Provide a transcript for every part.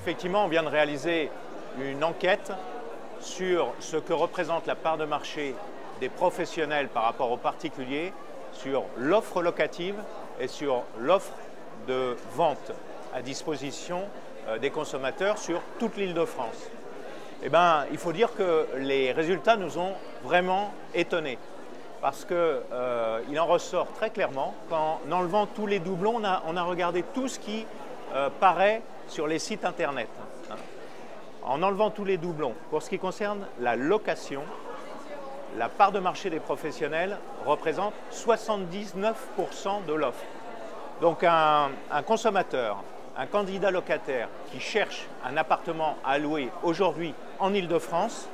Effectivement, on vient de réaliser une enquête sur ce que représente la part de marché des professionnels par rapport aux particuliers, sur l'offre locative et sur l'offre de vente à disposition des consommateurs sur toute l'Île-de-France. Eh bien, il faut dire que les résultats nous ont vraiment étonnés parce qu'il en ressort très clairement qu'en enlevant tous les doublons, on a regardé tout ce qui paraît sur les sites internet. En enlevant tous les doublons, pour ce qui concerne la location, la part de marché des professionnels représente 79% de l'offre. Donc un consommateur, un candidat locataire qui cherche un appartement à louer aujourd'hui en Île-de-France,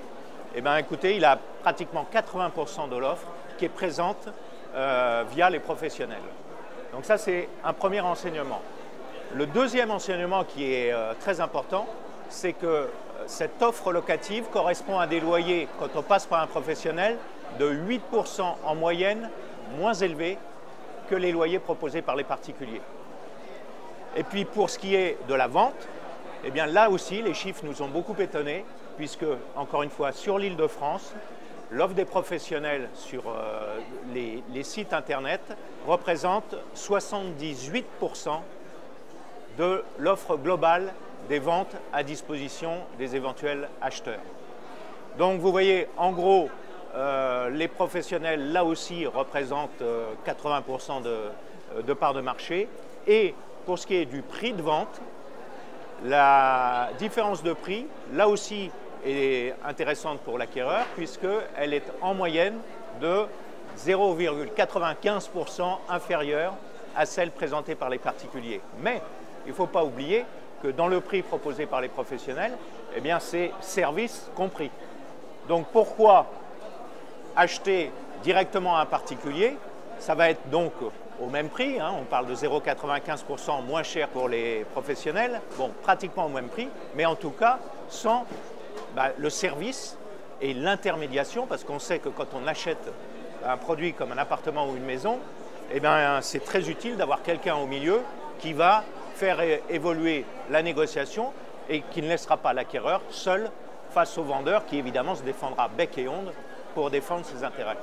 eh bien, écoutez, il a pratiquement 80% de l'offre qui est présente via les professionnels. Donc ça, c'est un premier enseignement. Le deuxième enseignement qui est très important, c'est que cette offre locative correspond à des loyers, quand on passe par un professionnel, de 8% en moyenne moins élevés que les loyers proposés par les particuliers. Et puis pour ce qui est de la vente, eh bien là aussi les chiffres nous ont beaucoup étonnés puisque, encore une fois, sur l'Île-de-France, l'offre des professionnels sur les sites internet représente 78% de l'offre globale des ventes à disposition des éventuels acheteurs. Donc vous voyez, en gros, les professionnels, là aussi, représentent 80% de part de marché. Et pour ce qui est du prix de vente, la différence de prix, là aussi, est intéressante pour l'acquéreur puisqu'elle est en moyenne de 0,95% inférieure à celle présentée par les particuliers. Mais il ne faut pas oublier que dans le prix proposé par les professionnels, eh bien, c'est service compris. Donc pourquoi acheter directement à un particulier? Ça va être donc au même prix, hein, on parle de 0,95% moins cher pour les professionnels, bon, pratiquement au même prix, mais en tout cas sans le service et l'intermédiation, parce qu'on sait que quand on achète un produit comme un appartement ou une maison, eh bien, c'est très utile d'avoir quelqu'un au milieu qui va faire évoluer la négociation et qui ne laissera pas l'acquéreur seul face au vendeur qui évidemment se défendra bec et ongle pour défendre ses intérêts.